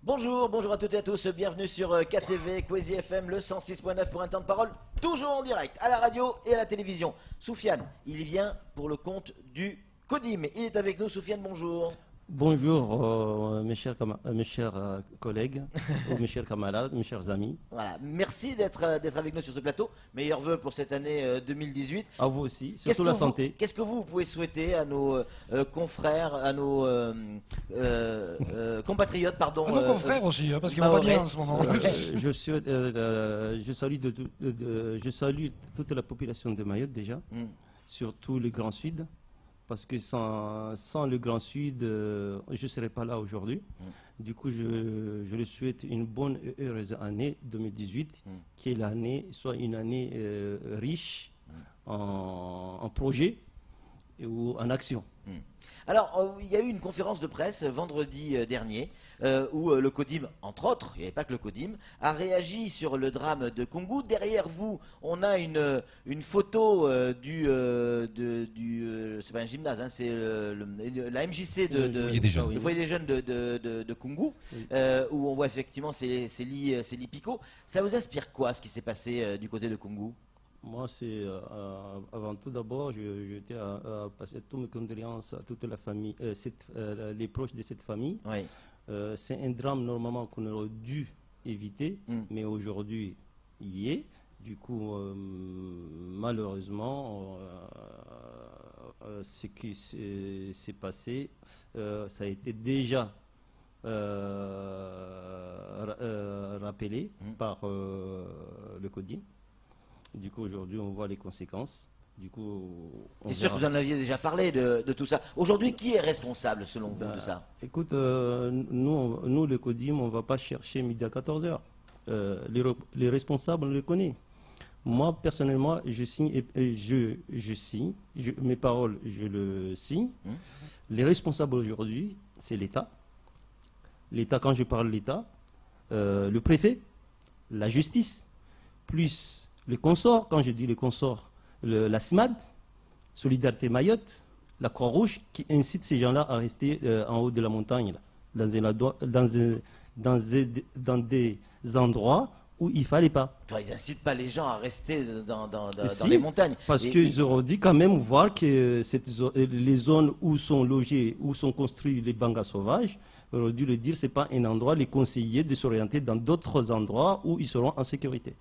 Bonjour, bonjour à toutes et à tous, bienvenue sur KTV, Kwezi FM, le 106.9 pour un temps de parole, toujours en direct, à la radio et à la télévision. Soufiane, il vient pour le compte du CODIM. Il est avec nous, Soufiane, bonjour. Bonjour mes chers collègues, mes chers camarades, mes chers amis. Voilà, merci d'être avec nous sur ce plateau. Meilleurs vœux pour cette année 2018. À vous aussi, surtout la santé. Qu'est-ce que vous pouvez souhaiter à nos confrères, à nos compatriotes, pardon. À nos confrères aussi, parce qu'ils vont pas bien en ce moment. Je salue toute la population de Mayotte déjà, surtout le Grand Sud. Parce que sans le Grand Sud, je ne serais pas là aujourd'hui. Du coup, je lui souhaite une bonne et heureuse année 2018, qui est l'année, soit une année riche en projets ou en actions. Alors, il y a eu une conférence de presse vendredi dernier où le CODIM, entre autres, il n'y avait pas que le CODIM, a réagi sur le drame de Koungou. Derrière vous, on a une photo c'est pas un gymnase, hein, c'est la MJC le foyer des jeunes de Koungou, où on voit effectivement ces lits picots. Ça vous inspire quoi, ce qui s'est passé du côté de Koungou? Moi, c'est avant tout d'abord, je tiens à passer toutes mes condoléances à toute la famille, les proches de cette famille. Oui. C'est un drame normalement qu'on aurait dû éviter, mais aujourd'hui, il y est. Du coup, malheureusement, ce qui s'est passé, ça a été déjà rappelé par le CODIM. Du coup, aujourd'hui, on voit les conséquences. Du coup, c'est sûr que vous en aviez déjà parlé de tout ça. Aujourd'hui, qui est responsable, selon vous, de ça? Écoute, nous, le CODIM, on ne va pas chercher midi à 14h. Les responsables, on les connaît. Moi, personnellement, je signe, je signe. Mes paroles, je le signe. Les responsables aujourd'hui, c'est l'État. L'État, quand je parle de l'État, le préfet, la justice, plus les consorts, quand je dis les consorts, la SMAD, Solidarité Mayotte, la Croix-Rouge, qui incite ces gens-là à rester en haut de la montagne, là, dans des endroits où il ne fallait pas. Ils n'incitent pas les gens à rester dans les montagnes. Parce qu'ils auraient dû quand même voir que les zones où sont logés, où sont construits les bangas sauvages, ils auraient dû le dire, ce n'est pas un endroit, les conseiller de s'orienter dans d'autres endroits où ils seront en sécurité.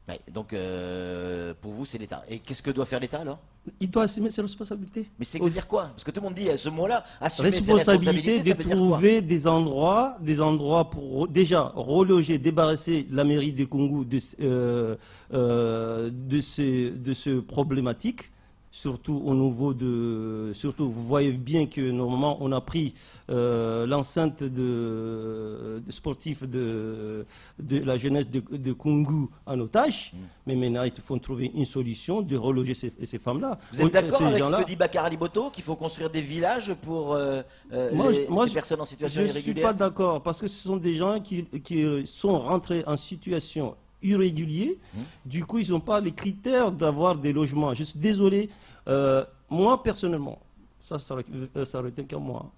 Ouais, donc, pour vous, c'est l'État. Et qu'est-ce que doit faire l'État, alors? Il doit assumer ses responsabilités. Mais ça veut dire quoi? Parce que tout le monde dit ce mot-là, assumer ses responsabilités, responsabilités, de trouver des endroits pour déjà reloger, débarrasser la mairie de Koungou de ce problématique. Surtout au niveau de... Surtout, vous voyez bien que normalement, on a pris l'enceinte de sportif de la jeunesse de Koungou en otage. Mais maintenant, il faut trouver une solution de reloger ces femmes-là. Vous êtes d'accord avec ce que dit Bakar Liboto, qu'il faut construire des villages pour ces personnes en situation irrégulière? Je ne suis pas d'accord, parce que ce sont des gens qui sont rentrés en situation irréguliers, du coup ils n'ont pas les critères d'avoir des logements. Je suis désolé, moi personnellement, ça aurait été qu'à moi,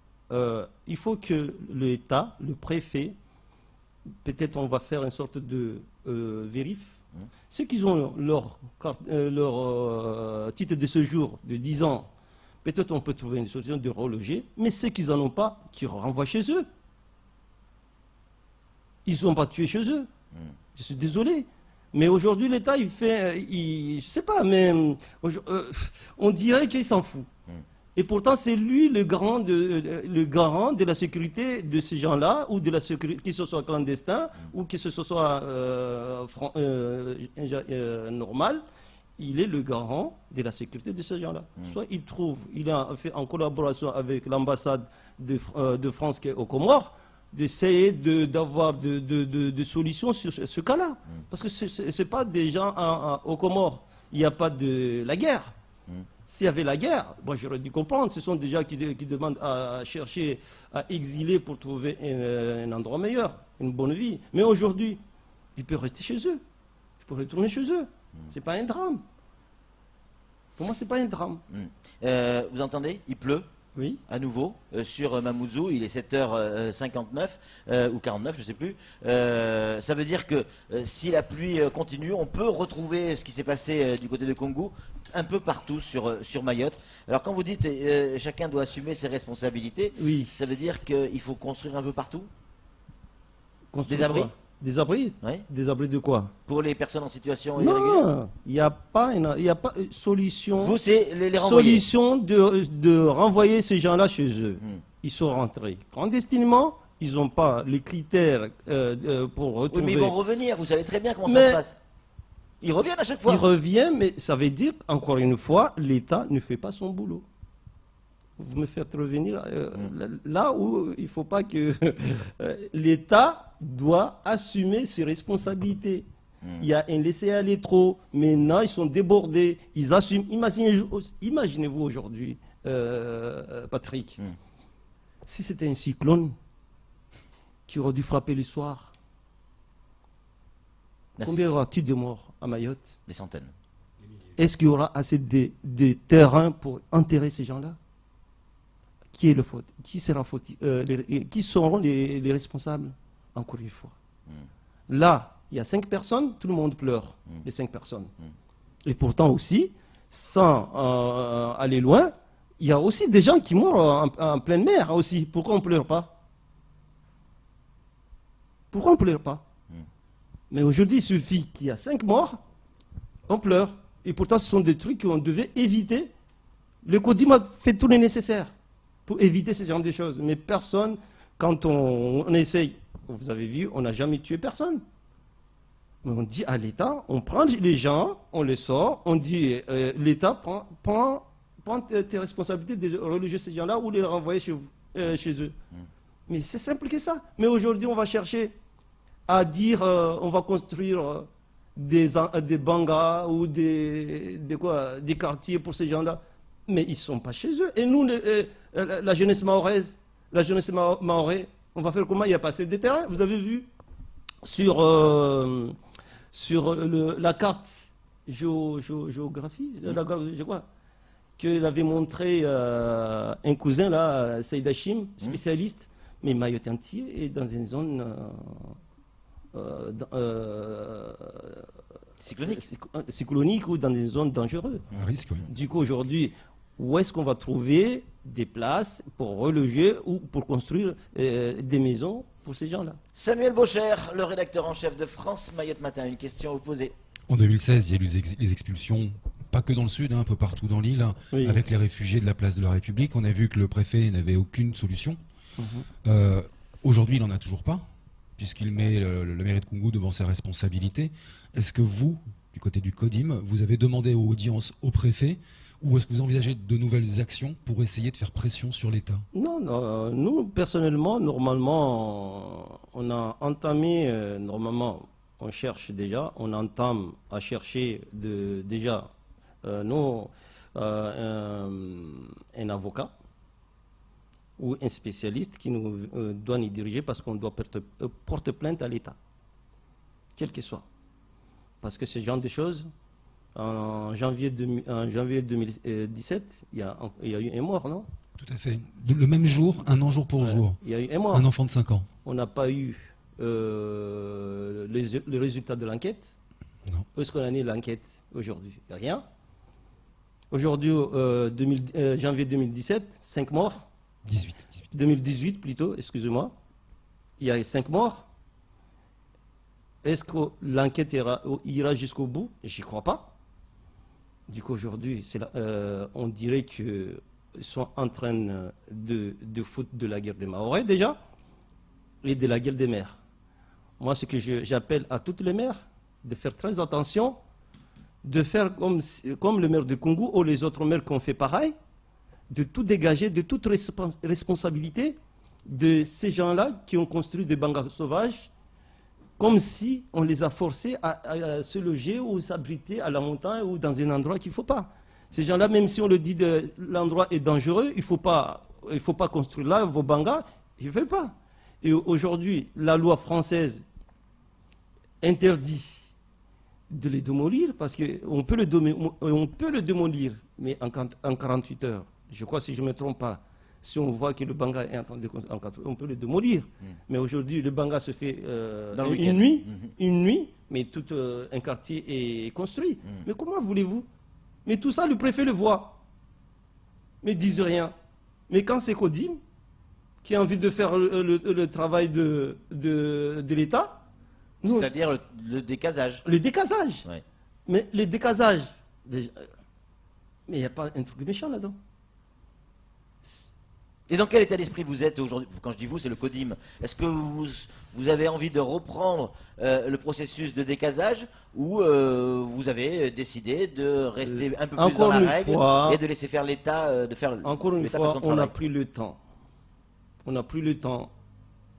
il faut que l'État, le préfet, peut-être on va faire une sorte de vérif, ceux qui ont leur titre de séjour de 10 ans, peut-être on peut trouver une solution de reloger, mais ceux qui n'en ont pas, qui renvoient chez eux. Ils ne sont pas tués chez eux. Je suis désolé. Mais aujourd'hui, l'État, je ne sais pas, mais on dirait qu'il s'en fout. Et pourtant, c'est lui le garant de la sécurité de ces gens-là, ou de la sécurité, que ce soit clandestin, ou que ce soit normal. Il est le garant de la sécurité de ces gens-là. Soit il a fait en collaboration avec l'ambassade de France qui est aux Comores, d'essayer d'avoir de solutions sur ce cas-là. Parce que ce n'est pas des gens aux Comores. Il n'y a pas de la guerre. S'il y avait la guerre, moi j'aurais dû comprendre. Ce sont des gens qui demandent à chercher, à exiler pour trouver un endroit meilleur, une bonne vie. Mais aujourd'hui, ils peuvent rester chez eux. Ils peuvent retourner chez eux. C'est pas un drame. Pour moi, c'est pas un drame. Vous entendez? Il pleut. Oui. À nouveau, sur Mamoudzou, il est 7h59 ou 49, je ne sais plus. Ça veut dire que si la pluie continue, on peut retrouver ce qui s'est passé du côté de Koungou un peu partout sur Mayotte. Alors quand vous dites chacun doit assumer ses responsabilités, Oui. ça veut dire qu'il faut construire un peu partout? Construire Des abris? quoi? Des abris? Oui. Des abris de quoi? Pour les personnes en situation irrégulière? Non, il n'y a pas une solution. Vous, c'est les renvoyer. Solution de renvoyer ces gens-là chez eux. Ils sont rentrés clandestinement, ils n'ont pas les critères pour retrouver. Oui, mais ils vont revenir, vous savez très bien comment ça Mais- se passe. Ils reviennent à chaque fois. Ils reviennent, mais ça veut dire, encore une fois, l'État ne fait pas son boulot. Vous me faites revenir là où il ne faut pas que l'État doit assumer ses responsabilités. Il y a un laisser-aller trop. Maintenant, ils sont débordés. Ils assument. Imaginez-vous aujourd'hui, Patrick, si c'était un cyclone qui aurait dû frapper le soir, Merci. combien y aura-t-il de morts à Mayotte? Des centaines. Est-ce qu'il y aura assez de terrain pour enterrer ces gens-là? Qui est le faute? Qui sera fautif? Qui seront les responsables? Encore une fois. Là, il y a 5 personnes, tout le monde pleure, les 5 personnes. Et pourtant aussi, sans aller loin, il y a aussi des gens qui meurent en pleine mer aussi. Pourquoi on ne pleure pas? Pourquoi on ne pleure pas? Mais aujourd'hui, il suffit qu'il y a 5 morts, on pleure. Et pourtant, ce sont des trucs qu'on devait éviter. Le CODIM a fait tout le nécessaire pour éviter ce genre de choses. Mais personne, quand on essaye, vous avez vu, on n'a jamais tué personne. Mais on dit à l'État, on prend les gens, on les sort, on dit, l'État prend tes responsabilités de reloger ces gens-là ou les renvoyer chez eux. Mais c'est simple que ça. Mais aujourd'hui, on va chercher à dire, on va construire des bangas ou des quartiers pour ces gens-là. Mais ils ne sont pas chez eux. Et nous, la jeunesse mahoraise, on va faire comment? Il y a pas assez de terrain. Vous avez vu sur la carte géographie, je crois, qu'il avait montré un cousin, là, Saïd Hachim, spécialiste, mais Mayotte entier est dans une zone cyclonique ou dans une zone dangereuse. Un risque, oui. Du coup, aujourd'hui, où est-ce qu'on va trouver des places pour reloger ou pour construire des maisons pour ces gens-là? Samuel Bocher, le rédacteur en chef de France Mayotte Matin, une question à vous poser. En 2016, il y a eu les expulsions, pas que dans le sud, un peu partout dans l'île, Oui. avec les réfugiés de la place de la République. On a vu que le préfet n'avait aucune solution. Aujourd'hui, il n'en a toujours pas, puisqu'il met le mairie de Koungou devant ses responsabilités. Est-ce que vous, du côté du CODIM, vous avez demandé aux audiences au préfet, ou est-ce que vous envisagez de nouvelles actions pour essayer de faire pression sur l'État? Non, nous, personnellement, normalement, on a entamé, normalement, on cherche déjà, on entame à chercher déjà, un avocat ou un spécialiste qui nous doit nous diriger parce qu'on doit porter plainte à l'État, quel que soit. Parce que ce genre de choses, en janvier 2017, il y a eu un mort, non? Tout à fait. Le même jour, un an jour pour jour. Il y a eu un mort. Un enfant de 5 ans. On n'a pas eu le résultat de l'enquête. Non. Où est-ce qu'on en est l'enquête aujourd'hui? Rien. Aujourd'hui, janvier 2017, 5 morts. 18. 2018 plutôt, excusez-moi. Il y a 5 morts. Est-ce que l'enquête ira jusqu'au bout? J'y crois pas. Du coup, aujourd'hui, on dirait qu'ils sont en train de foutre de la guerre des Mahorais déjà et de la guerre des mers. Moi, ce que j'appelle à toutes les mères, de faire très attention, de faire comme le maire de Koungou ou les autres maires qui ont fait pareil, de tout dégager, de toute responsabilité de ces gens-là qui ont construit des bangas sauvages, comme si on les a forcés à se loger ou s'abriter à la montagne ou dans un endroit qu'il ne faut pas. Ces gens-là, même si on le dit, l'endroit est dangereux, il ne faut pas construire là vos bangas, ils ne veulent pas. Et aujourd'hui, la loi française interdit de les démolir, parce qu'on peut, on peut le démolir, mais en 48 heures. Je crois, si je ne me trompe pas, si on voit que le Banga est en train de construire, on peut le démolir. Mais aujourd'hui, le Banga se fait dans le une nuit, mais tout un quartier est construit. Mais comment voulez-vous? Mais tout ça, le préfet le voit. Mais ils disent rien. Mais quand c'est Codim qui a envie de faire le travail de l'État, c'est-à-dire le décasage. Le décasage. Ouais. Mais le décasage, mais il n'y a pas un truc méchant là-dedans. Et dans quel état d'esprit vous êtes aujourd'hui? Quand je dis vous, c'est le CODIM. Est-ce que vous avez envie de reprendre le processus de décasage ou vous avez décidé de rester un peu plus dans la règle et de laisser faire l'État de faire Encore une fois, son on n'a travail? plus le temps. On n'a plus le temps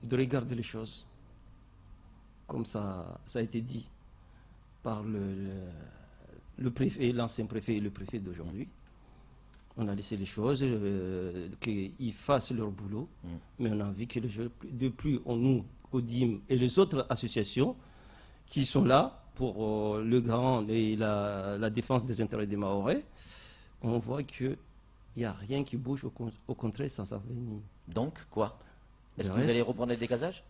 de regarder les choses comme ça a été dit par le préfet, l'ancien préfet et le préfet d'aujourd'hui. On a laissé les choses, qu'ils fassent leur boulot, mais on a envie que depuis nous, CODIM et les autres associations qui sont là pour le grand et la défense des intérêts des Mahorais, on voit qu'il n'y a rien qui bouge, au contraire, sans avenir. Donc, quoi? Est-ce que Ouais. vous allez reprendre les décasages?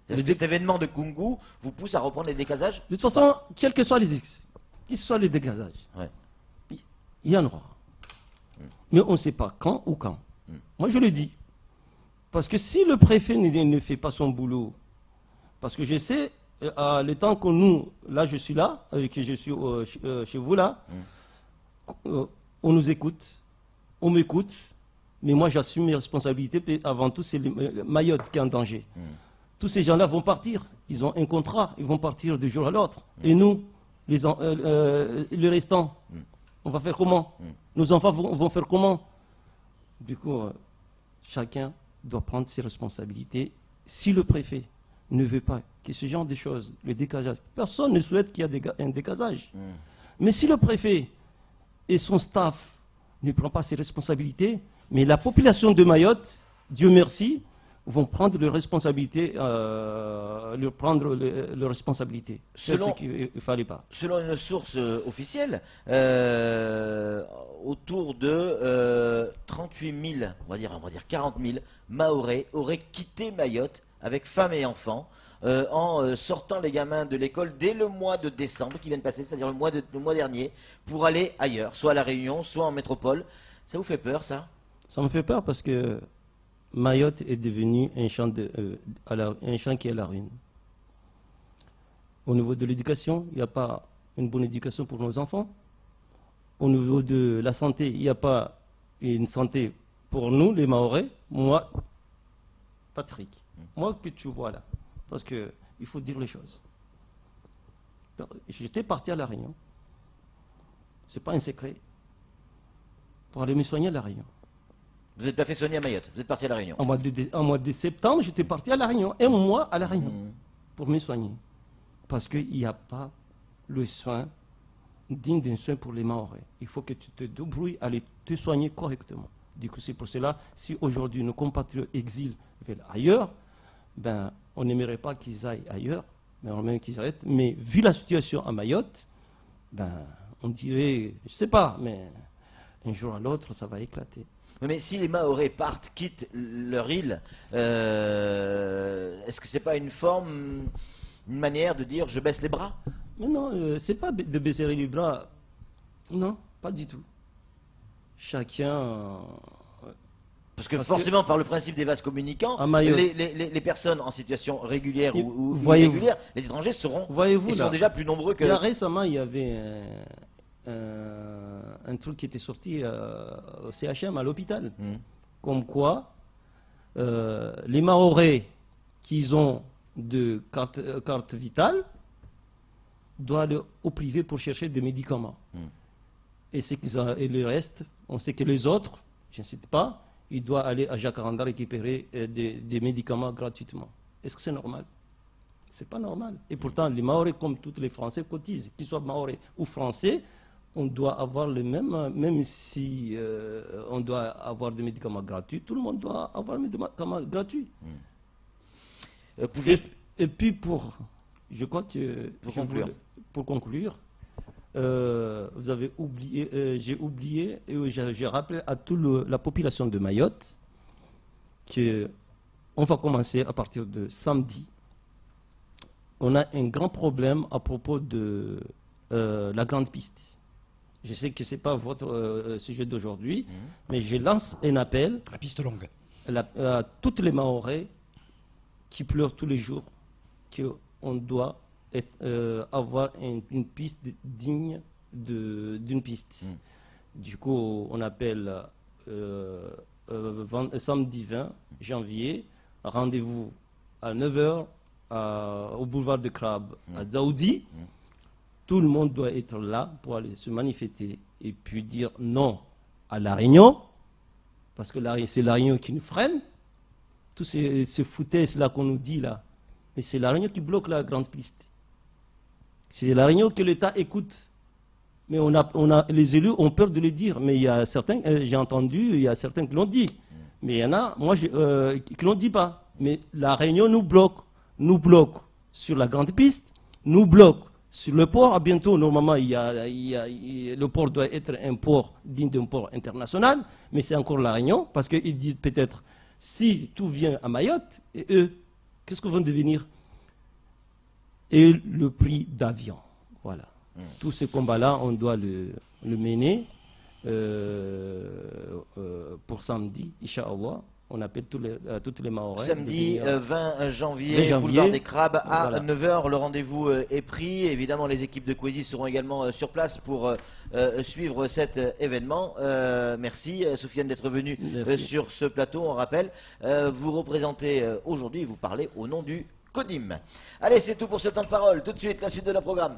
Est-ce que cet événement de Kungu vous pousse à reprendre les décasages? De toute façon, quels que soient les dégazages, Ouais. il y en aura. Mais on ne sait pas quand ou quand. Moi, je le dis. Parce que si le préfet ne fait pas son boulot, parce que je sais, le temps que nous, là je suis là, que je suis chez vous là, on nous écoute, on m'écoute, mais moi j'assume mes responsabilités. Puis avant tout, c'est Mayotte qui est en danger. Tous ces gens-là vont partir. Ils ont un contrat, ils vont partir du jour à l'autre. Et nous, le restant, on va faire comment? Nos enfants vont faire comment? Du coup, chacun doit prendre ses responsabilités. Si le préfet ne veut pas que ce genre de choses, le décasage, personne ne souhaite qu'il y ait un décasage. Mais si le préfet et son staff ne prennent pas ses responsabilités, mais la population de Mayotte, Dieu merci, vont prendre leurs responsabilités, C'est ce qu'il ne fallait pas. Selon une source officielle, autour de 38 000, on va dire 40 000 Mahorais auraient quitté Mayotte avec femmes et enfants en sortant les gamins de l'école dès le mois de décembre qui vient de passer, c'est-à-dire le mois dernier, pour aller ailleurs, soit à La Réunion, soit en métropole. Ça vous fait peur, ça? Ça me fait peur parce que Mayotte est devenu un champ qui est à la ruine. Au niveau de l'éducation, il n'y a pas une bonne éducation pour nos enfants. Au niveau de la santé, il n'y a pas une santé pour nous, les Mahorais. Moi, Patrick, moi que tu vois là, parce qu'il faut dire les choses. J'étais parti à La Réunion. Ce n'est pas un secret. Pour aller me soigner à La Réunion. Vous n'êtes pas fait soigner à Mayotte, vous êtes parti à La Réunion. En mois de septembre, j'étais parti à La Réunion. Un mois à La Réunion pour me soigner. Parce qu'il n'y a pas le soin digne d'un soin pour les Mahorais. Il faut que tu te débrouilles à aller te soigner correctement. Du coup, c'est pour cela, si aujourd'hui nos compatriotes exilent vers ailleurs, ben, on n'aimerait pas qu'ils aillent ailleurs, mais on aimerait qu'ils arrêtent. Mais vu la situation à Mayotte, ben, on dirait, je ne sais pas, mais un jour à l'autre, ça va éclater. Mais si les Mahorais partent, quittent leur île, est-ce que c'est pas une manière de dire je baisse les bras? Mais non, c'est pas de baisser les bras. Non, pas du tout. Chacun. Parce que forcément, par le principe des vases communicants, les personnes en situation régulière ou irrégulière, les étrangers sont déjà plus nombreux que... Là, récemment, il y avait un truc qui était sorti au CHM, à l'hôpital. Comme quoi, les Mahorais qui ont de carte vitale doivent aller au privé pour chercher des médicaments. Et le reste, on sait que les autres, je ne sais pas, ils doivent aller à Jacaranda récupérer des médicaments gratuitement. Est-ce que c'est normal? C'est pas normal. Et pourtant, les Mahorais, comme tous les Français, cotisent. Qu'ils soient Mahorais ou Français, on doit avoir le même si on doit avoir des médicaments gratuits, tout le monde doit avoir des médicaments gratuits. Et puis je crois que pour conclure, vous avez oublié, j'ai oublié, et j'ai rappelé à toute la population de Mayotte qu'on va commencer à partir de samedi. On a un grand problème à propos de la grande piste. Je sais que ce n'est pas votre sujet d'aujourd'hui, mais je lance un appel La piste longue. à toutes les Mahorais qui pleurent tous les jours qu'on doit avoir une piste digne d'une piste. Du coup, on appelle samedi 20 janvier, rendez-vous à 9h au boulevard de Crabe à Dzaoudi. Tout le monde doit être là pour aller se manifester et puis dire non à la Réunion, parce que c'est la Réunion qui nous freine. Tous ces foutaises-là qu'on nous dit là, mais c'est la Réunion qui bloque la grande piste. C'est la Réunion que l'État écoute. Mais les élus ont peur de le dire. Mais il y a certains, j'ai entendu, il y a certains qui l'ont dit. Mais il y en a, moi, qui ne l'ont dit pas. Mais la Réunion nous bloque sur la grande piste, nous bloque sur le port. À bientôt, normalement, le port doit être un port digne d'un port international, mais c'est encore la Réunion, parce qu'ils disent peut-être, si tout vient à Mayotte, et eux, qu'est-ce qu'ils vont devenir? Et le prix d'avion. Voilà. Tous ces combats-là, on doit le mener pour samedi, Inch'Allah. On appelle toutes les Mahorais. Samedi 20 janvier, boulevard des Crabes à 9h. Le rendez-vous est pris. Évidemment, les équipes de Kwesi seront également sur place pour suivre cet événement. Merci Soufiane d'être venu sur ce plateau. On rappelle, vous représentez aujourd'hui, vous parlez au nom du CODIM. Allez, c'est tout pour ce temps de parole. Tout de suite, la suite de la programme.